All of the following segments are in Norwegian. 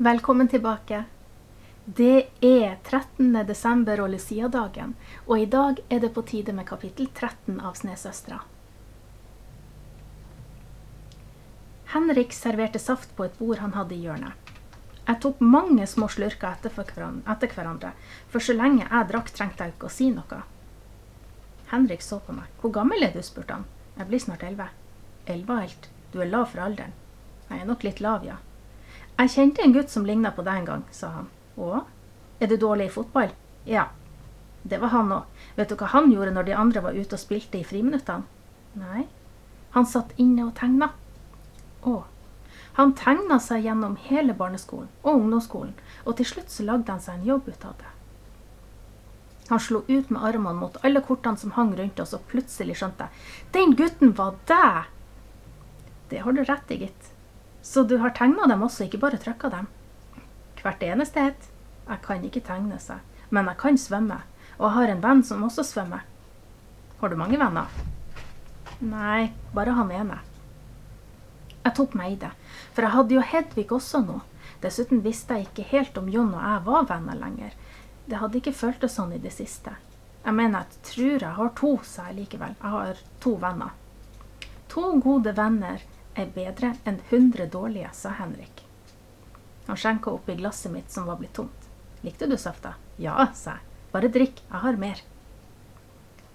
Velkommen tilbake. Det er 13. desember og Lucia-dagen, og i dag er det på tide med kapittel 13 av Snesøstra. Henrik serverte saft på et bord han hadde i hjørnet. Jeg tok mange små slurker etter hverandre, for så lenge jeg drakk trengte jeg ikke å si noe. Henrik så på meg. Hvor gammel er du, spurte han. Jeg blir snart 11. 11 helt. Du er lav for alderen. Jeg er nok litt lav, ja. Jeg kjente en gutt som lignet på deg en gang, sa han. Å? Er du dårlig i fotball? Ja. Det var han også. Vet du hva han gjorde når de andre var ute og spilte i friminuttene? Nei. Han satt inne og tegnet. Å. Han tegnet seg gjennom hele barneskolen og ungdomsskolen, og til slutt så lagde han seg en jobb ut av det. Han slo ut med armene mot alle kortene som hang rundt oss, og plutselig skjønte jeg. Den gutten var deg! Det har du rett i, gitt. Så du har tegnet dem også, ikke bare trykket dem? Hvert eneste et. Jeg kan ikke tegne seg, men jeg kan svømme, og jeg har en venn som også svømmer. Har du mange venner? Nei, bare han ene. Jeg tok meg i det, for jeg hadde jo Hedvig også nå. Dessuten visste jeg ikke helt om Jon og jeg var venner lenger. Det hadde ikke følt det sånn i det siste. Jeg mener, jeg tror jeg har 2, sa jeg likevel. Jeg har 2 venner. 2 gode venner er bedre enn 100 dårlige, sa Henrik. Han skjenket opp i glasset mitt som var blitt tomt. Likte du safta? Ja, sa jeg. Bare drikk, jeg har mer.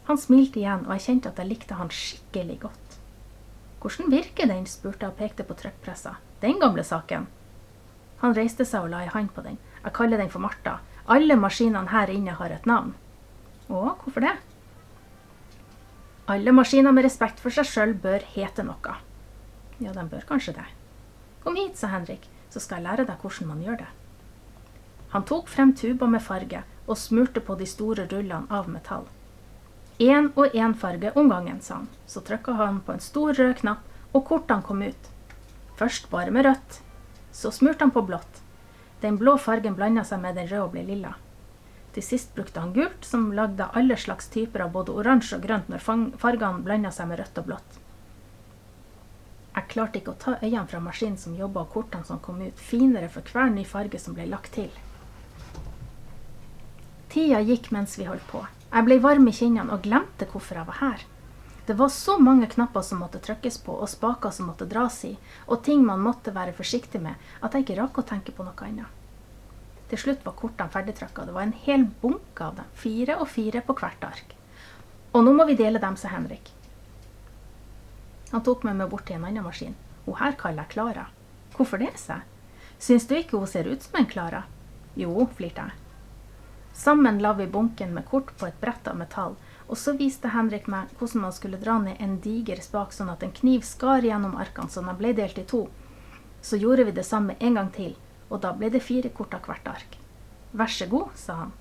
Han smilte igjen, og jeg kjente at jeg likte han skikkelig godt. Hvordan virker den, spurte jeg og pekte på trykkpressa. Den gamle saken. Han reiste seg og la en hånd på den. Jeg kaller den for Martha. Alle maskinene her inne har et navn. Å, hvorfor det? Alle maskiner med respekt for seg selv bør hete noe. Ja, de bør kanskje det. Kom hit, sa Henrik, så skal jeg lære deg hvordan man gjør det. Han tok frem tuba med farge og smurte på de store rullene av metall. 1 og 1 farge om gangen, sa han. Så trykket han på en stor rød knapp, og kortene kom ut. Først bare med rødt. Så smurte han på blått. Den blå fargen blandet seg med den røde og ble lilla. Til sist brukte han gult, som lagde alle slags typer av både oransje og grønt når fargene blandet seg med rødt og blått. Jeg klarte ikke å ta øynene fra maskinen som jobbet og kortene som kom ut, finere for hver ny farge som ble lagt til. Tida gikk mens vi holdt på. Jeg ble varm i kinnene og glemte hvorfor jeg var her. Det var så mange knapper som måtte trykkes på, og spaker som måtte dras i, og ting man måtte være forsiktig med, at jeg ikke rakk å tenke på noe annet. Til slutt var kortene ferdigtrykket. Det var en hel bunke av dem, 4 og 4 på hvert ark. Og nå må vi dele dem, sa Henrik. Han tok meg med bort til en annen maskin. Hun her kaller jeg Klara. Hvorfor det, sa jeg? Syns du ikke hun ser ut som en Klara? Jo, flirte jeg. Sammen la vi bunken med kort på et brett av metall, og så viste Henrik meg hvordan man skulle dra ned en diger spak sånn at en kniv skar gjennom arkene så de ble delt i 2. Så gjorde vi det samme en gang til, og da ble det 4 kort av hvert ark. Vær så god, sa han.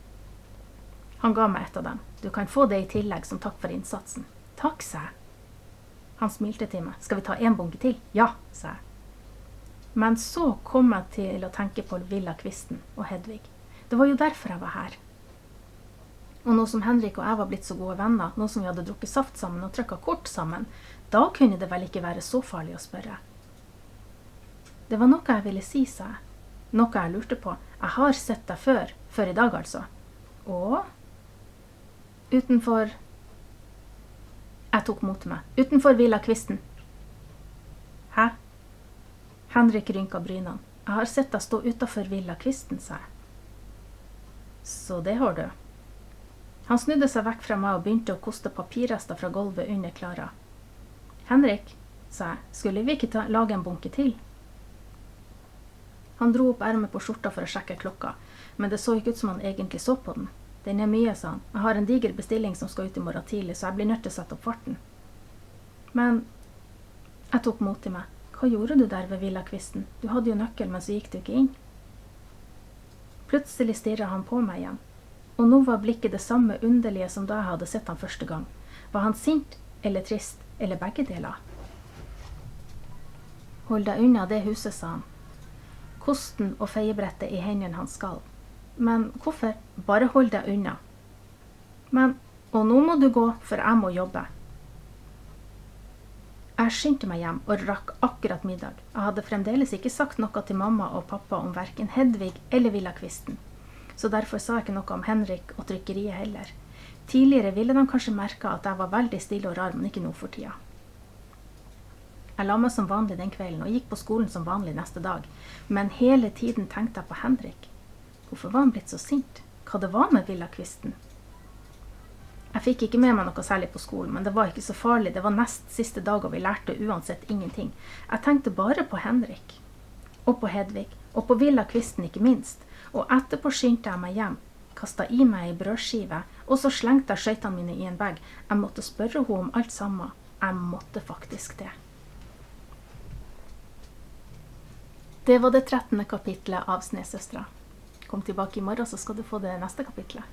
Han ga meg et av dem. Du kan få det i tillegg som takk for innsatsen. Takk, sa jeg. Han smilte til meg. Skal vi ta en bunke til? Ja, sa jeg. Men så kom jeg til å tenke på Villa Kvisten og Hedvig. Det var jo derfor jeg var her. Og nå som Henrik og jeg var blitt så gode venner, nå som vi hadde drukket saft sammen og trykket kort sammen, da kunne det vel ikke være så farlig å spørre. Det var noe jeg ville si, sa jeg. Noe jeg lurte på. Jeg har sett deg før i dag altså. Og utenfor... Jeg tok mot meg. Utenfor Villa Kvisten. Hæ? Henrik rynket brynene. Jeg har sett deg stå utenfor Villa Kvisten, sa jeg. Så det har du. Han snudde seg vekk fra meg og begynte å koste papirrester fra gulvet under Klara. Henrik, sa jeg, skulle vi ikke lage en bunke til? Han dro opp ermet på skjorta for å sjekke klokka, men det så ikke ut som han egentlig så på den. Den er mye, sa han. Jeg har en diger bestilling som skal ut i morgen tidlig, så jeg blir nødt til å sette opp farten. Men jeg tok mot til meg. Hva gjorde du der ved Villa Kvisten? Du hadde jo nøkkel, men så gikk du ikke inn. Plutselig stirret han på meg igjen. Og nå var blikket det samme underlige som da jeg hadde sett han første gang. Var han sint, eller trist, eller begge deler? Hold deg unna det huset, sa han. Kosten og feiebrettet i hendene hans skalv. Men hvorfor? Bare hold deg unna. Men, og nå må du gå, for jeg må jobbe. Jeg skyndte meg hjem og rakk akkurat middag. Jeg hadde fremdeles ikke sagt noe til mamma og pappa om hverken Hedvig eller Villakvisten, så derfor sa jeg ikke noe om Henrik og trykkeriet heller. Tidligere ville de kanskje merke at jeg var veldig stille og rar, men ikke nå for tida. Jeg la meg som vanlig den kvelden og gikk på skolen som vanlig neste dag, men hele tiden tenkte jeg på Henrik. Hvorfor var han blitt så sint? Hva det var med Villakvisten? Jeg fikk ikke med meg noe særlig på skolen, men det var ikke så farlig. Det var nest siste dag og vi lærte uansett ingenting. Jeg tenkte bare på Henrik, og på Hedvig, og på Villakvisten ikke minst. Og etterpå skyndte jeg meg hjem, kastet i meg en brødskive, og så slengte jeg skøytene mine i en bag. Jeg måtte spørre henne om alt sammen. Jeg måtte faktisk det. Det var det 13. kapitlet av Snesøstre. Kom tilbake i morgen, så skal du få det neste kapitlet.